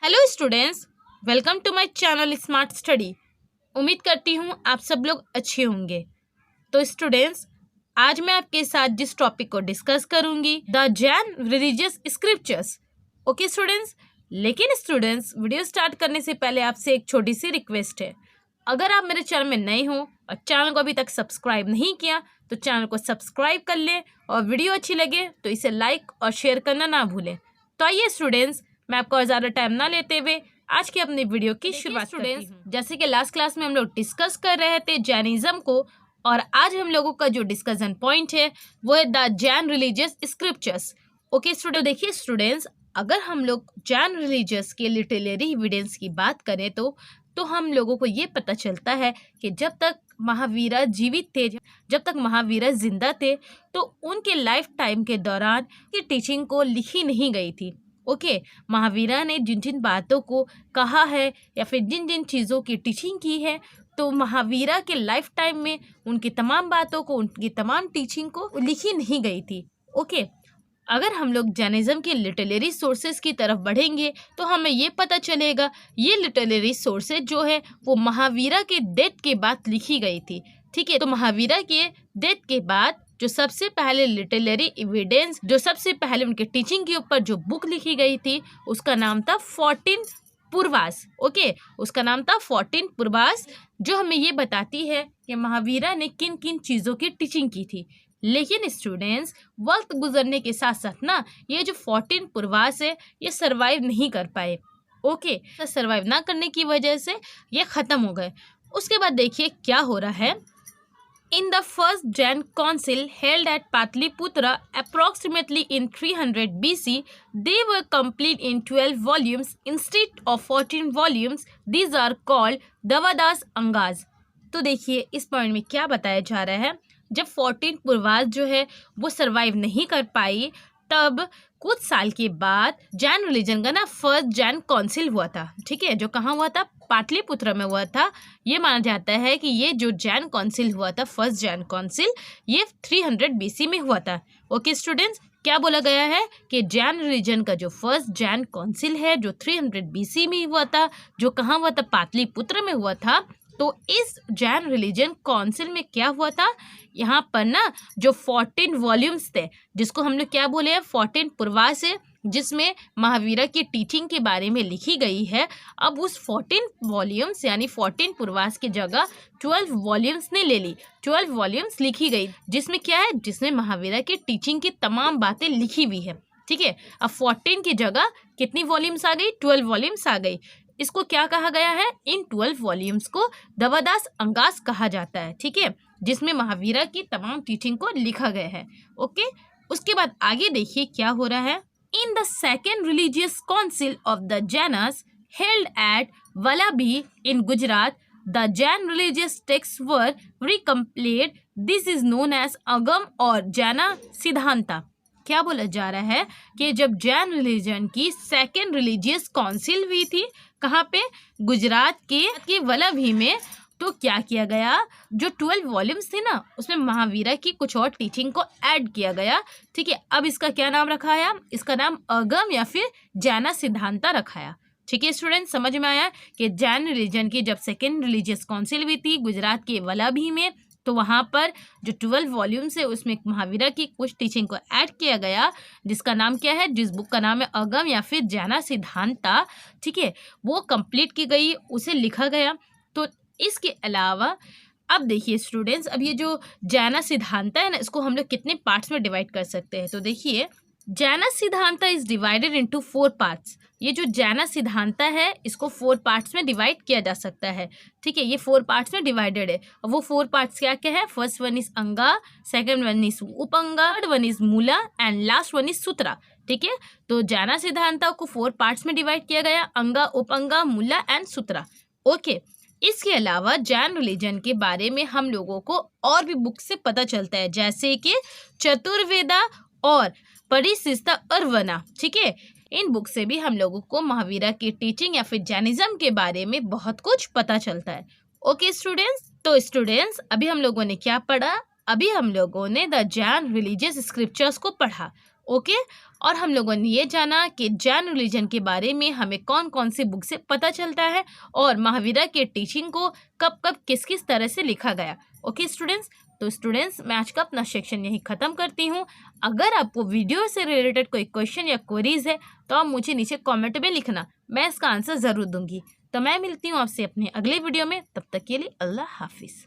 Hello students, welcome to my channel smart study. उम्मीद करती हूँ आप सब लोग अच्छे होंगे। तो स्टूडेंट्स, आज मैं आपके साथ जिस टॉपिक को डिस्कस करूंगी, the Jain religious scriptures. Okay students, लेकिन स्टूडेंट्स वीडियो स्टार्ट करने से पहले आपसे एक छोटी सी रिक्वेस्ट है। अगर आप मेरे चैनल में नए हो और चैनल को अभी तक सब्सक्राइब नहीं किया तो चैनल को सब्सक्राइब कर लें, और वीडियो अच्छी लगे तो इसे लाइक और शेयर करना ना भूलें। तो आइए स्टूडेंट्स, मैं आपको और ज़्यादा टाइम ना लेते हुए आज की अपनी वीडियो की शुरुआत करती हूँ। जैसे कि लास्ट क्लास में हम लोग डिस्कस कर रहे थे जैनिज्म को, और आज हम लोगों का जो डिस्कशन पॉइंट है वो है the Jain religious scriptures. Okay student, देखिए स्टूडेंट्स, अगर हम लोग जैन रिलीजियस के लिटरेरी एविडेंस की बात करें तो हम लोगों को ये पता चलता है कि जब तक महावीरा जीवित थे, जब तक महावीरा जिंदा थे, तो उनके लाइफ टाइम के दौरान की टीचिंग को लिखी नहीं गई थी। ओके, महावीरा ने जिन जिन बातों को कहा है या फिर जिन जिन चीज़ों की टीचिंग की है, तो महावीरा के लाइफ टाइम में उनकी तमाम बातों को, उनकी तमाम टीचिंग को लिखी नहीं गई थी। ओके, अगर हम लोग जैनिज्म के लिटरेरी सोर्सेज की तरफ बढ़ेंगे तो हमें ये पता चलेगा ये लिटरेरी सोर्सेज जो है वो महावीरा के डेथ के बाद लिखी गई थी। ठीक है, तो महावीरा के डेथ के बाद जो सबसे पहले लिटरेरी एविडेंस, जो सबसे पहले उनके टीचिंग के ऊपर जो बुक लिखी गई थी उसका नाम था 14 पूर्वास। ओके, उसका नाम था 14 पूर्वास, जो हमें ये बताती है कि महावीरा ने किन किन चीज़ों की टीचिंग की थी। लेकिन स्टूडेंट्स, वक्त गुजरने के साथ साथ ना ये जो 14 पूर्वास है ये सरवाइव नहीं कर पाए। ओके, सरवाइव ना करने की वजह से ये ख़त्म हो गए। उसके बाद देखिए क्या हो रहा है। In the first Jain council held at Patliputra approximately in 300 BC, they were complete in 12 volumes instead of 14 volumes. These are called Davadas Angas. तो देखिए इस पॉइंट में क्या बताया जा रहा है, जब 14 पूर्वास जो है वो सरवाइव नहीं कर पाई, तब कुछ साल के बाद जैन रिलीजन का ना फर्स्ट जैन काउंसिल हुआ था। ठीक है, जो कहाँ हुआ था? पाटलिपुत्र में हुआ था। ये माना जाता है कि ये जो जैन काउंसिल हुआ था, फर्स्ट जैन काउंसिल, ये 300 BC में हुआ था। ओके स्टूडेंट्स, क्या बोला गया है कि जैन रिलीजन का जो फर्स्ट जैन काउंसिल है जो 300 BC में हुआ था, जो कहाँ हुआ था? पाटलिपुत्र में हुआ था। तो इस जैन रिलीजन काउंसिल में क्या हुआ था, यहाँ पर ना जो 14 वॉल्यूम्स थे, जिसको हम लोग क्या बोले हैं, 14 पूर्वास है, जिसमें महावीरा की टीचिंग के बारे में लिखी गई है। अब उस 14 वॉल्यूम्स यानी 14 पूर्वास की जगह 12 वॉल्यूम्स ने ले ली। 12 वॉल्यूम्स लिखी गई, जिसमें क्या है, जिसमें महावीरा की टीचिंग की तमाम बातें लिखी हुई है। ठीक है, अब 14 की जगह कितनी वॉल्यूम्स आ गई? 12 वॉल्यूम्स आ गई। इसको क्या कहा गया है? इन 12 वॉल्यूम्स को दवादास अंगास कहा जाता है। ठीक है, जिसमें महावीरा की तमाम टीचिंग को लिखा गया है। ओके, उसके बाद आगे देखिए क्या हो रहा है। In the second religious council of the Jains held at Vallabhi in Gujarat, the Jain religious text were recomplete. This is known as Agam और जैना सिद्धांता। क्या बोला जा रहा है कि जब जैन रिलीजन की सेकेंड रिलीजियस काउंसिल हुई थी, कहाँ पे? गुजरात के वल्लभी में, तो क्या किया गया, जो 12 वॉल्यूम्स थे ना उसमें महावीरा की कुछ और टीचिंग को ऐड किया गया। ठीक है, अब इसका क्या नाम रखा है? इसका नाम अगम या फिर जैना सिद्धांता रखाया। ठीक है स्टूडेंट, समझ में आया कि जैन रिलीजन की जब सेकेंड रिलीजियस काउंसिल हुई थी गुजरात के वल्लभी में, तो वहाँ पर जो 12 वॉल्यूम्स है उसमें महावीरा की कुछ टीचिंग को ऐड किया गया, जिसका नाम क्या है, जिस बुक का नाम है अगम या फिर जैना सिद्धांता। ठीक है, वो कंप्लीट की गई, उसे लिखा गया। तो इसके अलावा अब देखिए स्टूडेंट्स, अब ये जो जैना सिद्धांता है ना, इसको हम लोग कितने पार्ट्स में डिवाइड कर सकते हैं? तो देखिए, जैना Siddhanta is divided into 4 parts. ये जो जैना सिद्धांता है इसको 4 पार्ट्स में डिवाइड किया जा सकता है। ठीक है, ये 4 पार्ट्स में डिवाइडेड है, और वो 4 पार्ट्स क्या क्या है? First one is Anga, second one is Upanga, third one is Mula and last one is Sutra. ठीक है, तो जैना सिद्धांता को 4 पार्ट्स में डिवाइड किया गया, अंगा, उपंगा, मूला एंड सूत्रा। ओके, इसके अलावा जैन रिलीजन के बारे में हम लोगों को और भी बुक से पता चलता है, जैसे कि चतुर्वेदा और परिशिष्टा अर्वना। ठीक है, इन बुक से भी हम लोगों को महावीरा की टीचिंग या फिर जैनिज्म के बारे में बहुत कुछ पता चलता है। ओके स्टूडेंट्स, तो स्टूडेंट्स अभी हम लोगों ने क्या पढ़ा? अभी हम लोगों ने द जैन रिलीजियस स्क्रिप्चर्स को पढ़ा। ओके। और हम लोगों ने ये जाना कि जैन रिलीजन के बारे में हमें कौन कौन सी बुक से पता चलता है और महावीरा के टीचिंग को कब कब किस किस तरह से लिखा गया। ओके स्टूडेंट्स, तो स्टूडेंट्स मैं आज का अपना सेक्शन यहीं ख़त्म करती हूँ। अगर आपको वीडियो से रिलेटेड कोई क्वेश्चन या क्वेरीज है तो आप मुझे नीचे कॉमेंट में लिखना, मैं इसका आंसर ज़रूर दूंगी। तो मैं मिलती हूँ आपसे अपने अगले वीडियो में, तब तक के लिए अल्लाह हाफिज़।